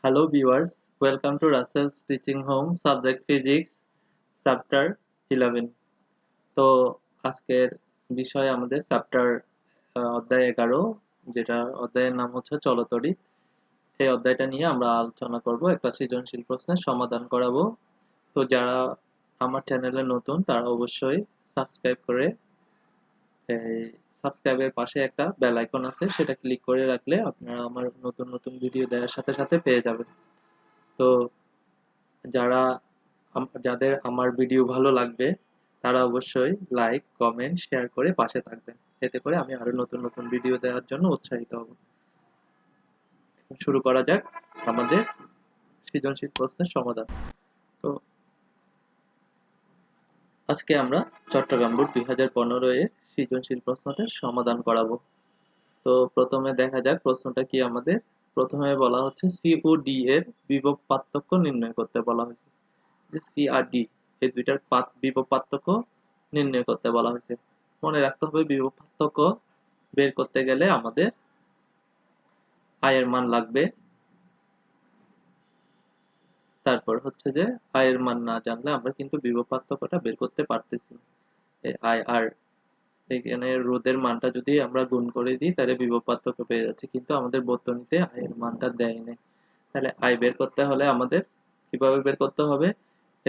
Hello viewers, welcome to Rasel's Teaching Home, Subject Physics, Chapter 11. তো আজকের বিষয় আমাদের চ্যাপ্টার অধ্যায় 11, যেটা অধ্যায়ের নাম হচ্ছে চলতড়িৎ। এই অধ্যায়টা নিয়ে আমরা আলোচনা করব, একটা সৃজনশীল প্রশ্নের সমাধান করাবো। তো যারা আমার চ্যানেলে নতুন তারা অবশ্যই সাবস্ক্রাইব করে সাবস্ক্রাইবের পাশে একটা বেল আইকন আছে, সেটা ক্লিক করে রাখলে আপনারা আমার নতুন নতুন ভিডিও দেওয়ার সাথে সাথে পেয়ে যাবেন। তো যাদের আমার ভিডিও ভালো লাগবে তারা অবশ্যই লাইক, কমেন্ট, শেয়ার করে পাশে থাকবেন। এতে করে আমি আরো নতুন নতুন ভিডিও দেওয়ার জন্য উৎসাহিত হব। শুরু করা যাক আমাদের সৃজনশীল প্রশ্নের সমাধান। তো আজকে আমরা চট্টগ্রাম বোর্ড 2015 এর সৃজনশীল প্রশ্নটার সমাধান করাবো। তো প্রথমে দেখা যাক প্রশ্নটা কি আমাদের। প্রথমে বলা হচ্ছে সি ও ডি এর বিভব পার্থক্য নির্ণয় করতে বলা হয়েছে। যে সি আর ডি এই দুইটার বিভব পার্থক্য নির্ণয় করতে বলা হয়েছে। মনে রাখতে হবে বিভব পার্থক্য বের করতে গেলে আমাদের আয়ের মান লাগবে। তারপর হচ্ছে যে আয়ের মান না জানলে আমরা কিন্তু বিভব পার্থক্যটা বের করতে পারতেছি না। আয় আর এখানে রোধের মানটা যদি আমরা গুণ করে দিই তাহলে বিভব পার্থক্য পেয়ে যাচ্ছে, কিন্তু আমাদের বর্তনীতে আয়ের মানটা দেয় নাই। তাহলে আয় বের করতে হলে আমাদের কিভাবে বের করতে হবে?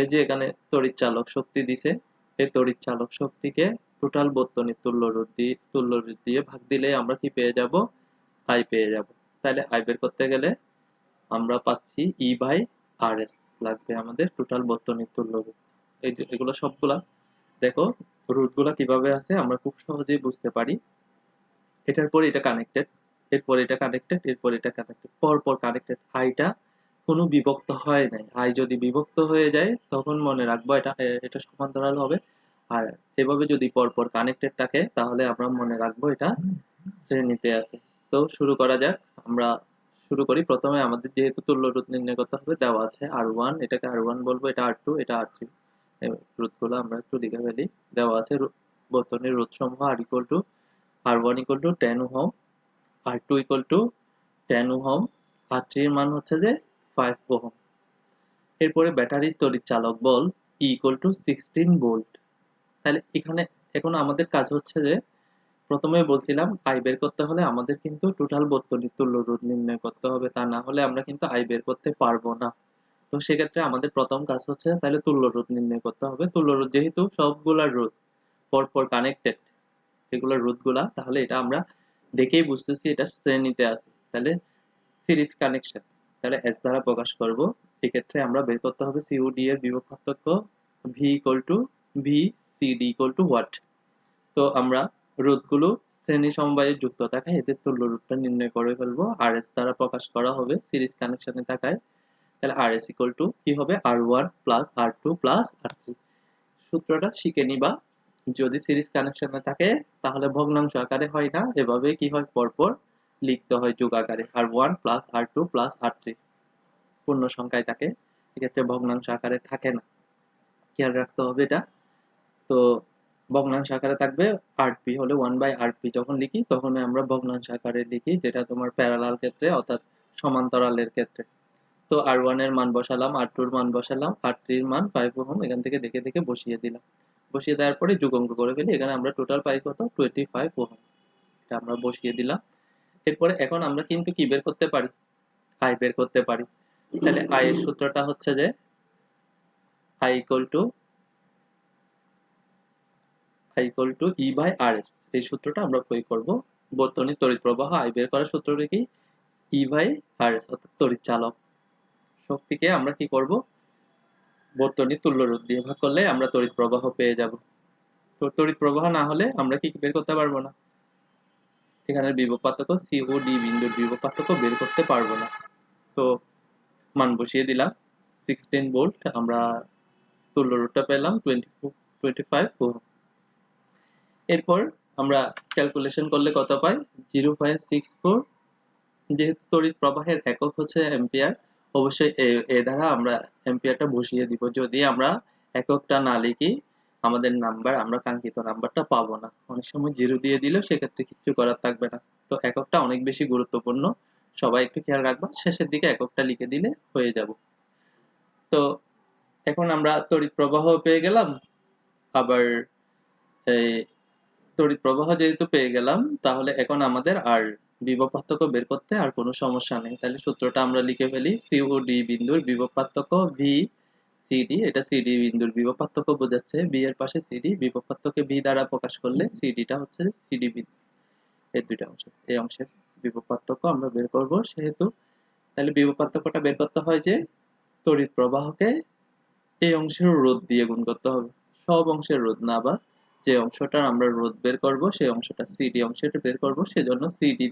এই যে এখানে তড়িৎ চালক শক্তি দিছে, এই তড়িৎ চালক শক্তিকে টোটাল বর্তনীর তুল্য রোধ দিয়ে ভাগ দিলে আমরা কি পেয়ে যাব? আই পেয়ে যাব। তাহলে আই বের করতে গেলে আমরা পাচ্ছি ই বাই আর এস লাগবে আমাদের টোটাল বর্তনীর তুল্য রোধ। এগুলো সবগুলা দেখো, রোধগুলা কিভাবে আছে আমরা খুব সহজেই বুঝতে পারি। এটার পরে এটা কানেক্টেড, এরপর এটা কানেক্টেড, এরপর এটা কানেক্টেড, পরপর কানেক্টেড। আইটা কোনো বিভক্ত হয় নাই। আই যদি বিভক্ত হয়ে যায় তখন মনে রাখবো এটা সমান্তরাল হবে। আর এভাবে যদি পরপর কানেক্টেড থাকে তাহলে আমরা মনে রাখবো এটা শ্রেণীতে আছে। তো শুরু করা যাক। আমরা শুরু করি। প্রথমে আমাদের যেহেতু তুল্য রোধ নির্ণয় করতে হবে, দেওয়া আছে আর ওয়ান, এটাকে আর ওয়ান বলবো, এটা আর টু, এটা আর থ্রি। রোধগুলো আমরা একটু লিখে ফেলি। দেওয়া আছে বর্তনীর রোধ সমূহ আর equal to R1 equal to 10 ohm, R2 equal to 10 ohm, R3 এর মান হচ্ছে যে 5 ওহম। এরপরে ব্যাটারির তড়িৎ চালক বল E equal to 16 ভোল্ট। তাহলে এখানে এখন আমাদের কাজ হচ্ছে যে প্রথমে বলছিলাম আই বের করতে হলে আমাদের কিন্তু টোটাল বর্তনীর তুল্য রোধ নির্ণয় করতে হবে, তা না হলে আমরা কিন্তু আই বের করতে পারবো না। তো সেক্ষেত্রে আমাদের প্রথম কাজ হচ্ছে তাহলে তুল্য রোধ নির্ণয় করতে হবে। তুল্য রোধ যেহেতু সবগুলা রোধ পরপর কানেক্টেড, এগুলোর রোধগুলা, তাহলে এটা আমরা দেখেই বুঝতেছি এটা শ্রেণীতে আছে। তাহলে সিরিজ কানেকশন, তাহলে এস দ্বারা প্রকাশ করব। এক্ষেত্রে আমরা বের করতে হবে সিওডি এর বিভব পার্থক্য V equal to V CD equal to what. তো আমরা রোধগুলো শ্রেণী সমবায়ে যুক্ত থাকায় এদের তুল্য রোধটা নির্ণয় করে ফেলবো। আর এস দ্বারা প্রকাশ করা হবে সিরিজ কানেকশনে থাকায়। তাহলে আর এস ইকুয়াল টু কি হবে? আর ওয়ান প্লাস আর টু প্লাস আর থ্রি। সূত্রটা শিখে নিবা। যদি সিরিজ কানেকশনে থাকে তাহলে ভগ্নাংশ আকারে হয় না, এভাবে কি হয় পরপর লিখতে হয় যোগ আকারে। আর ওয়ান প্লাস আর টু প্লাস আর থ্রি পূর্ণ সংখ্যায় থাকে, এক্ষেত্রে ভগ্নাংশ আকারে থাকে না, খেয়াল রাখতে হবে এটা। তো ভগ্নাংশ আকারে থাকবে। আরপি হলে ওয়ান বাই আরপি যখন লিখি তখন আমরা ভগ্নাংশ আকারে লিখি, যেটা তোমার প্যারালাল ক্ষেত্রে অর্থাৎ সমান্তরালের ক্ষেত্রে। তো আর ওয়ান এর মান বসালাম, আর টুর মান বসালাম, আর থ্রির মান 5 ওহম, এখান থেকে দেখে দেখে বসিয়ে দিলাম। বসিয়ে দেওয়ার পরে যোগ অঙ্ক করে ফেলি। এখানে আমরা টোটাল পাই কত? 25 ওহম। এটা আমরা বসিয়ে দিলাম। এরপরে এখন আমরা কিন্তু কি বের করতে পারি? আই বের করতে পারি। তাহলে আই এর সূত্রটা হচ্ছে যে I equal to E by R S. এই সূত্রটা আমরা প্রয়োগ করব। বর্তনীর তড়িৎ প্রবাহ আই বের করার সূত্রটা কি? ই বাই আর এস, অর্থাৎ তড়িৎ চালক শক্তিকে আমরা কি করব? বর্তনীর তুল্য রোধ দিয়ে ভাগ করলে আমরা তড়িৎ প্রবাহ পেয়ে যাব। তো তড়িৎ প্রবাহ না হলে আমরা কি বের করতে পারবো না। এখানে বিভব পার্থক্য সি ও ডি বিন্দুর বিভব পার্থক্য বের করতে পারবো না। তো মান বসিয়ে দিলাম 16 ভোল্ট, আমরা তুল্য রোধটা পেলাম 25 ওহম। এরপর আমরা ক্যালকুলেশন করলে কত পাই? 0.64। যেহেতু তড়িৎ প্রবাহের একক হচ্ছে অ্যাম্পিয়ার, অবশ্যই এ দ্বারা আমরা অ্যাম্পিয়ারটা বসিয়ে দিব। যদি আমরা এককটা না লিখি আমাদের নাম্বার, আমরা কাঙ্ক্ষিত নাম্বারটা পাবো না। অনেক সময় জিরো দিয়ে দিলেও সেক্ষেত্রে কিছু করার থাকবে না। তো এককটা অনেক বেশি গুরুত্বপূর্ণ। সবাই একটু খেয়াল রাখবা, শেষের দিকে এককটা লিখে দিলে হয়ে যাব। তো এখন আমরা তড়িৎ প্রবাহ পেয়ে গেলাম, আবার এই তড়িৎ প্রবাহ যেহেতু পেয়ে গেলাম, তাহলে এখন আমাদের আর বিভব পার্থক্য বের করতে আর কোনো সমস্যা নেই। তাহলে সূত্রটা আমরা লিখে ফেলি, সি ও ডি বিন্দুর বিভব পার্থক্য ভি সিডি, এটা সিডি বিন্দুর বিভব পার্থক্য বোঝাচ্ছে, বি এর পাশে সিডি, বিভব পার্থক্য ভি দ্বারা প্রকাশ করলে সিডিটা হচ্ছে সিডি বিন্দু। এই দুইটা অংশ, এই অংশের বিভব পার্থক্য আমরা বের করব সেহেতু। তাহলে বিভব পার্থক্যটা বের করতে হয় যে তড়িৎ প্রবাহকে এই অংশের রোধ দিয়ে গুণ করতে হবে, সব অংশের রোধ না, আবার যে অংশটার আমরা রোধ বের করব সেই অংশটা সিডি অংশটা বের করব, সেজন্য সিডি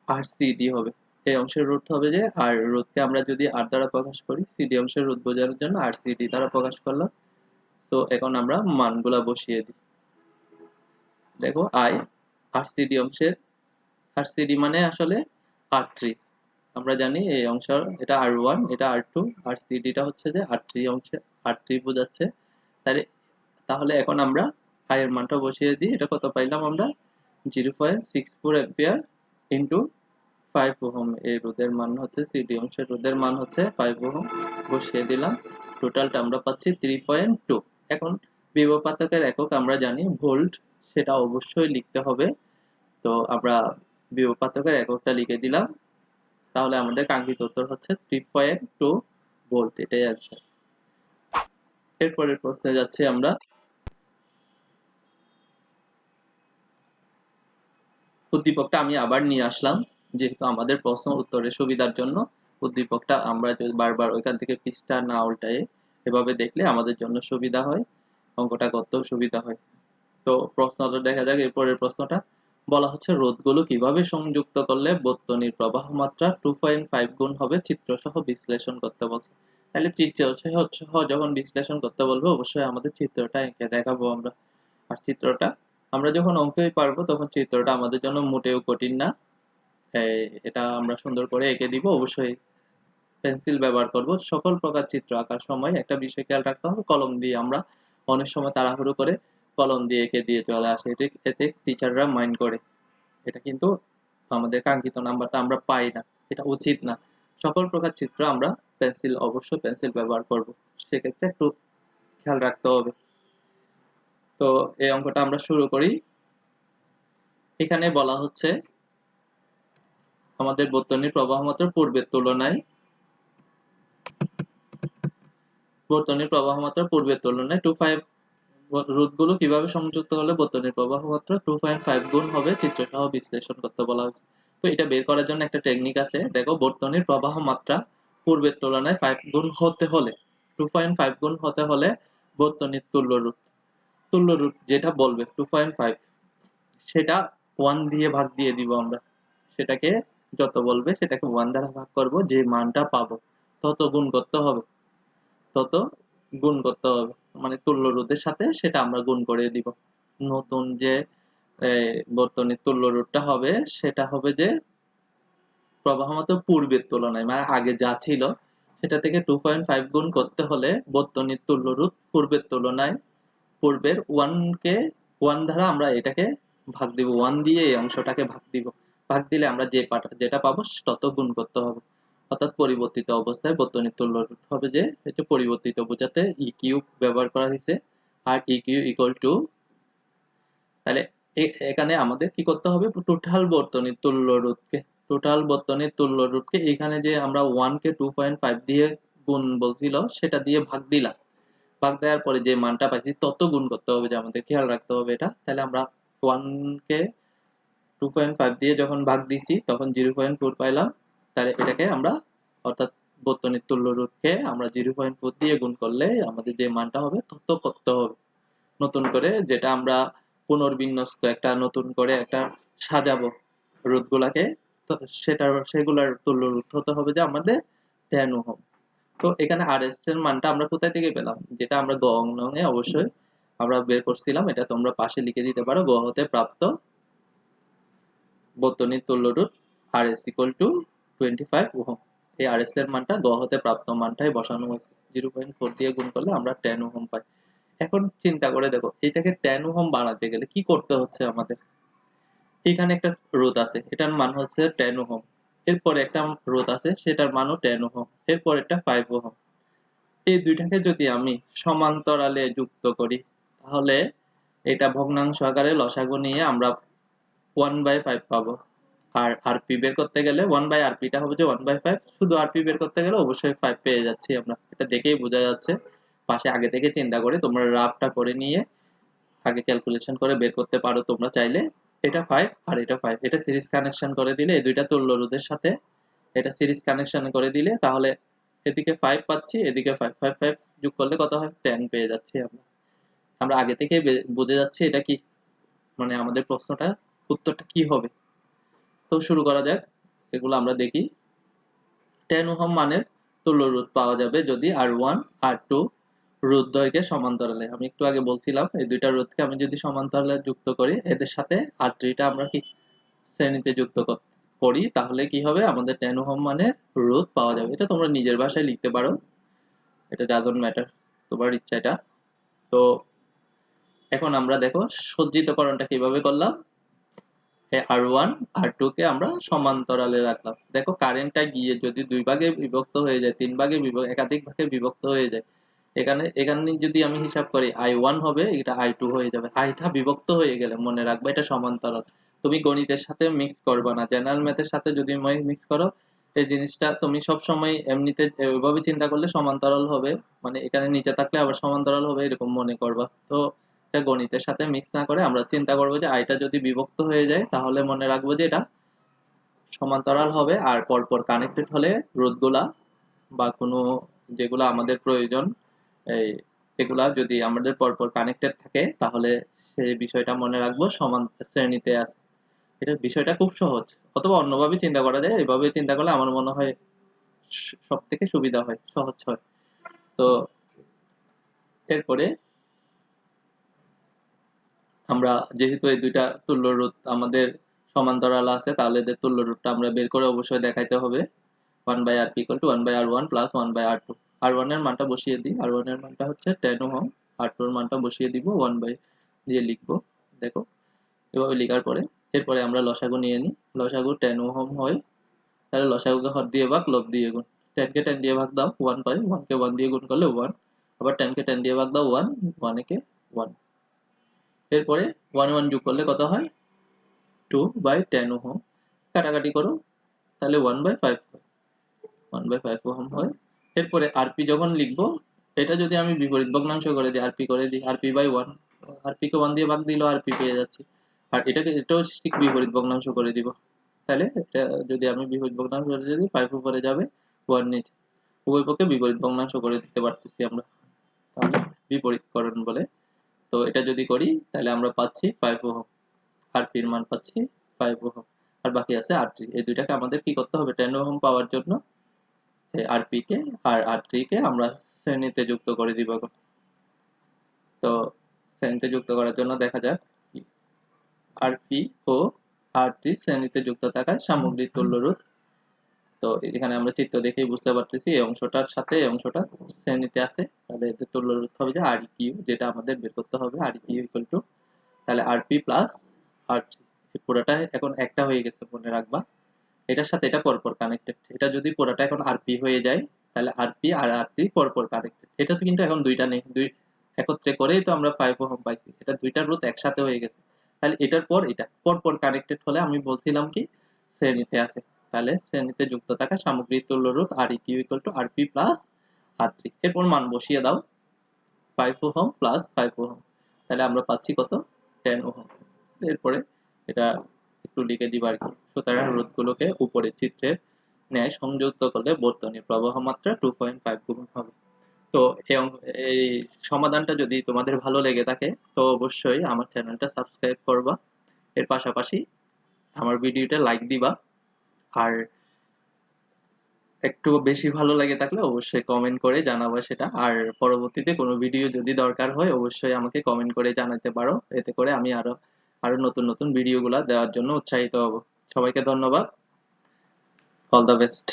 আর সিডি হবে। এই অংশের রোধ হবে যে, আর রোধকে আমরা যদি আর দ্বারা প্রকাশ করি, সিডি অংশের রোধ বোঝানোর জন্য আর সিডি দ্বারা প্রকাশ করলাম। তো এখন আমরা মানগুলা বসিয়ে দিই। দেখো আই আর সিডি অংশের, আর সিডি মানে আসলে আর থ্রি, আমরা জানি এই অংশ এটা আর ওয়ান, এটা আর টু, আর সিডিটা হচ্ছে যে আর থ্রি অংশে আর থ্রি বোঝাচ্ছে। তাহলে তাহলে এখন আমরা আই এর মানটা বসিয়ে দিই। এটা কত পাইলাম আমরা, 0.64 অ্যাম্পিয়ার ইন্টু 5 ওহম। এই রোধের মান হচ্ছে, সিডি অংশের রোধের মান হচ্ছে 5 ওহম, বসিয়ে দিলাম। টোটালটা আমরা পাচ্ছি 3.2। এখন বিভব পার্থক্যের একক আমরা জানি ভোল্ট, সেটা অবশ্যই লিখতে হবে। তো আমরা বিভব পার্থক্যের এককটা লিখে দিলাম, তাহলে আমাদের কাঙ্ক্ষিত উত্তর হচ্ছে 3.2 ভোল্ট, এটাই অ্যান্সার। এরপরের প্রশ্নে যাচ্ছি আমরা। উদ্দীপকটা আমি আবার নিয়ে আসলাম, যেহেতু আমাদের প্রশ্ন উত্তরের সুবিধার জন্য উদ্দীপকটা আমরা যদি বারবার ওইখান থেকে পৃষ্ঠা না উল্টায়ে এভাবে দেখলে আমাদের জন্য সুবিধা হয়, অঙ্কটা করতেও সুবিধা হয়। তো প্রশ্নটা দেখা যাক, এরপরের প্রশ্নটা বলা হচ্ছে রোধগুলো কিভাবে সংযুক্ত করলে বর্তনীর প্রবাহ মাত্রা 2.5 গুণ হবে, চিত্র সহ বিশ্লেষণ করতে বলছে। তাহলে চিত্র সহ যখন বিশ্লেষণ করতে বলবে, অবশ্যই আমাদের চিত্রটা এঁকে দেখাবো আমরা। আর চিত্রটা আমরা যখন অঙ্কেই পারবো, তখন চিত্রটা আমাদের জন্য মোটেও কঠিন না। এটা আমরা সুন্দর করে এঁকে দিব। অবশ্যই পেন্সিল ব্যবহার করব সকল প্রকার চিত্র আঁকার সময়। একটা বিষয় খেয়াল রাখতে হবে, কলম দিয়ে আমরা অনেক সময় তাড়াহুড়ো করে কলম দিয়ে এঁকে দিয়ে চলে আসে, এতে টিচাররা মাইন্ড করে। এটা কিন্তু আমাদের কাঙ্ক্ষিত নাম্বারটা আমরা পাই না, এটা উচিত না। সকল প্রকার চিত্র আমরা পেন্সিল, অবশ্যই পেন্সিল ব্যবহার করব, সেক্ষেত্রে একটু খেয়াল রাখতে হবে। তো এই অঙ্কটা আমরা শুরু করি। এখানে বলা হচ্ছে আমাদের বর্তনীর প্রবাহ মাত্রা পূর্বের তুলনায়, বর্তনীর প্রবাহ মাত্রা পূর্বের তুলনায় 25 রোধগুলো কিভাবে সংযুক্ত হলে বর্তনীর প্রবাহ মাত্রা 2.5 গুণ হবে, চিত্র সহ বিশ্লেষণ করতে বলা হয়েছে। তো এটা বের করার জন্য একটা টেকনিক আছে। দেখো, বর্তনীর প্রবাহ মাত্রা পূর্বের তুলনায় 5 গুণ হতে হলে, 2.5 গুণ হতে হলে বর্তনীর তুল্য রোধ যেটা বলবে 2.5, সেটা 1 দিয়ে ভাগ দিয়ে দিব আমরা। সেটাকে যত বলবে সেটাকে 1 দ্বারা ভাগ করব, যে মানটা পাবো তত গুণ করতে হবে, তত গুণ করতে হবে, মানে তুল্য রোধের সাথে সেটা আমরা গুণ করে দিব। নতুন যে বর্তনীর তুল্য রোধটা হবে, সেটা হবে যে প্রবাহ মাত্রা পূর্বের তুলনায়, মানে আগে যা ছিল সেটা থেকে 2.5 গুণ করতে হলে বর্তনীর তুল্য রোধ পূর্বের তুলনায়, পূর্বের 1 কে 1 দ্বারা আমরা এটাকে ভাগ দিব, 1 দিয়ে এই অংশটাকে ভাগ দিব। ভাগ দিলে আমরা যেটা পাবো তত গুণ করতে হবে। অর্থাৎ পরিবর্তিত অবস্থায় বর্তনীর তুল্য রোধ হবে যে, এটা পরিবর্তিত বোঝাতে ই কিউব ব্যবহার করা হয়েছে, আর ই কিউ ইকুয়াল টু, তাহলে এখানে আমাদের কি করতে হবে, টোটাল বর্তনীর তুল্য রোধকে, টোটাল বর্তনীর তুল্য রোধকে এখানে যে আমরা 1 কে 2.5 দিয়ে গুণ বলছিল সেটা দিয়ে ভাগ দিলাম। ভাগ দেওয়ার পরে যে মানটা পাইছি তত গুণ করতে হবে, যে আমাদের খেয়াল রাখতে হবে এটা। তাহলে আমরা 1 কে 2.5 দিয়ে যখন ভাগ দিছি তখন 0.4 পাইলাম। তাহলে এটাকে আমরা, অর্থাৎ বর্তনীর তুল্য রোধকে আমরা 0.4 দিয়ে গুণ করলে আমাদের যে মানটা হবে তত করতে হবে। নতুন করে যেটা আমরা পুনর্বিন্যস্ত একটা নতুন করে একটা সাজাবো রোধগুলাকে, তো সেগুলার তুল্য রোধ হতে হবে যে আমাদের 10 ওহম। তো এখানে RS এর মানটা আমরা কোথায় থেকে পেলাম, যেটা আমরা গ নংয়ে অবশ্যই আমরা বের করছিলাম, এটা তোমরা পাশে লিখে দিতে পারো। গ হতে প্রাপ্ত বর্তনীর তুল্য রোধ RS equal to 25 ওহম। এই RS এর মানটা গ হতে প্রাপ্ত মানটাই বসানো হয়েছে, 0.4 দিয়ে গুণ করলে আমরা 10 ওহম পাই। এখন চিন্তা করে দেখো, এটাকে 10 ওহম বানাতে গেলে কি করতে হচ্ছে আমাদের। এখানে একটা রোধ আছে, এটার মান হচ্ছে 10 ওহম। এরপরে একটা রোধ আছে সেটার মানও 10 ওহম, এরপর একটা 5 ওহম। এই দুইটাকে যদি আমি সমান্তরালে যুক্ত করি তাহলে এটা ভগ্নাংশ আকারে লসাগু নিয়ে আমরা 1/5 পাবো। আর আরপি বের করতে গেলে 1/rp টা হবে যে 1/5, শুধু আরপি বের করতে গেলে অবশ্যই 5 পেয়ে যাচ্ছি আমরা, এটা দেখেই বোঝা যাচ্ছে। পাশে আগে থেকে চিন্তা করে তোমরা রাফটা করে নিয়ে আগে ক্যালকুলেশন করে বের করতে পারো তোমরা চাইলে। এটা 5 আর এটা 5, এটা সিরিজ কানেকশন করে দিলে এই দুইটা তুল্য রোধের সাথে এটা সিরিজ কানেকশন করে দিলে তাহলে এদিকে 5 পাচ্ছি, এদিকে 5, 5 5 যোগ করলে কত হয় 10 পেয়ে যাচ্ছি আমরা। আমরা আগে থেকে বুঝে যাচ্ছি এটা কি, মানে আমাদের প্রশ্নটা উত্তরটা কি হবে। তো শুরু করা যাক, এগুলো আমরা দেখি। 10 ওহম মানের তুল্য রোধ পাওয়া যাবে যদি R1 R2 রোধদ্বয়কে সমান্তরালে, আমি একটু আগে বলছিলাম এই দুইটা রোধকে আমি যদি সমান্তরালে যুক্ত করি এদের সাথে R3 টা আমরা কি শ্রেণীতে যুক্ত করি তাহলে কি হবে, আমাদের 10 ওহম মানের রোধ পাওয়া যাবে। এটা তোমরা নিজের ভাষায় লিখতে পারো, এটা ডাজন্ট ম্যাটার, তোমার ইচ্ছা এটা। তো এখন আমরা দেখো সজ্জিতকরণটা কিভাবে করলাম। R1 R2 কে আমরা সমান্তরালে রাখলাম। দেখো কারেন্টটা গিয়ে যদি দুই ভাগে বিভক্ত হয়ে যায়, তিন ভাগে একাধিক ভাগে বিভক্ত হয়ে যায়, এখানে যদি আমি হিসাব করি I1 হবে, এটা I2 হয়ে যাবে। আইটা বিভক্ত হয়ে গেলে মনে রাখবে এটা সমান্তরাল। তুমি গণিতের সাথে মিক্স করবা না, জেনারেল ম্যাথের সাথে যদি মিক্স করো এই জিনিসটা তুমি সব সময় এমনিতে ওইভাবে চিন্তা করলে সমান্তরাল হবে, মানে এখানে নিচে থাকলে আবার সমান্তরাল হবে এরকম মনে করবা। তো এটা গণিতের সাথে মিক্স না করে আমরা চিন্তা করবো যে আইটা যদি বিভক্ত হয়ে যায় তাহলে মনে রাখবো যে এটা সমান্তরাল হবে। আর পরপর কানেক্টেড হলে রোধগুলা বা কোনো যেগুলা আমাদের প্রয়োজন এই এগুলা যদি আমাদের পরপর কানেক্টেড থাকে তাহলে সেই বিষয়টা মনে রাখবো সমান শ্রেণীতে আছে। এটা বিষয়টা খুব সহজ, অথবা অন্যভাবে চিন্তা করা যায়, এভাবে চিন্তা করলে আমার মনে হয় সব থেকে সুবিধা হয়, সহজ হয়। তো এরপরে আমরা যেহেতু এই দুইটা তুল্য রোধ আমাদের সমান্তরাল আছে তাহলে এদের তুল্য রোধটা আমরা বের করে অবশ্যই দেখাইতে হবে। 1/rp = 1/r1 + 1/r2। R1 এর মানটা বসিয়ে দিই, R1 এর মানটা হচ্ছে 10 ওহম, R2 এর মানটা বসিয়ে দিব 1 দিয়ে লিখবো। দেখো এভাবে লেখার পরে এরপরে আমরা লসাগু নিয়ে নিই। লসাগু 10 ওহম হয়, তাহলে লসাগুকে হর দিয়ে ভাগ লব দিয়ে গুণ। 10 কে 10 দিয়ে ভাগ দাও 1 পাই, 1 কে 1 দিয়ে গুণ করলে 1, আবার 10 কে 10 দিয়ে ভাগ দাও 1, 1 একে 1। এরপরে 1 1 যোগ করলে কত হয় 2/10 ওহম, কাটাকাটি করো তাহলে 1/5 হয়, 1/5 ওহম হয়। এরপরে আরপি যখন লিখবো এটা যদি আমি বিপরীত ভগ্নাংশ করে দিই, আরপি করে দিই rp/1, আরপি কে 1 দিয়ে ভাগ দিলেও আরপি পেয়ে যাচ্ছি। আর এটাও ঠিক বিপরীত ভগ্নাংশ করে দিব, তাহলে এটা যদি আমি বিপরীত ভগ্নাংশ করে দিই 5 উপরে যাবে 1 নিচে, উভয় পক্ষে বিপরীত ভগ্নাংশ করে দিতে পারতেছি আমরা, তাহলে বিপরীতকরণ বলে। তো এটা যদি করি তাহলে আমরা পাচ্ছি 5 ওহম, আরপি এর মান পাচ্ছি 5 ওহম, আর বাকি আছে R3। এই দুইটাকে আমাদের কি করতে হবে 10 ওহম পাওয়ার জন্য আরপি কে আর R3 কে আমরা শ্রেণীতে যুক্ত করে দিব। তো শ্রেণীতে যুক্ত করার জন্য দেখা যাক আরপি ও R3 শ্রেণীতে যুক্ত থাকায় সামগ্রিক তুল্য রোধ। তো এখানে আমরা চিত্র দেখেই বুঝতে পারতেছি এই অংশটার সাথে এই অংশটা শ্রেণীতে আছে, তাহলে এদের তুল্য রোধ হবে যে Req, যেটা আমাদের বের করতে হবে। Req = তাহলে আরপি প্লাস R3, পুরোটা এখন একটা হয়ে গেছে মনে রাখবা, এটার সাথে এটা পরপর কানেক্টেড। এটা যদি পুরোটা এখন আরপি হয়ে যায় তাহলে আরপি আর R3 পরপর কানেক্টেড। এটা তো কিন্তু এখন দুইটা নেই, দুই একত্রে করেই তো আমরা 5 ওহম পাইছি, এটা দুইটার রোধ একসাথে হয়ে গেছে। তাহলে এটার পর এটা পরপর কানেক্টেড হলে আমি বলছিলাম কি শ্রেণীতে আছে, তাহলে শ্রেণীতে যুক্ত থাকা সামগ্রিক তুল্য রোধ Req = Rp প্লাস R3। এরপর মান বসিয়ে দাও 5 ওহম প্লাস 5 ওহম, তাহলে আমরা পাচ্ছি কত 10 ওহম। এরপরে এটা একটু লিখে দিবা আর কি। সুতরাং রোধগুলোকে উপরের চিত্রের ন্যায় সংযুক্ত করলে বর্তনীর প্রবাহ মাত্রা 2.5 গুণ হবে। তো এই সমাধানটা যদি তোমাদের ভালো লেগে থাকে তো অবশ্যই আমার চ্যানেলটা সাবস্ক্রাইব করবা, এর পাশাপাশি আমার ভিডিওটা লাইক দিবা, আর একটু বেশি ভালো লাগে থাকলে অবশ্যই কমেন্ট করে জানাবা সেটা। আর পরবর্তীতে কোনো ভিডিও যদি দরকার হয় অবশ্যই আমাকে কমেন্ট করে জানাতে পারো, এতে করে আমি আরো আরো নতুন নতুন ভিডিওগুলো দেওয়ার জন্য উৎসাহিত হব। সবাইকে ধন্যবাদ, অল দ্য বেস্ট।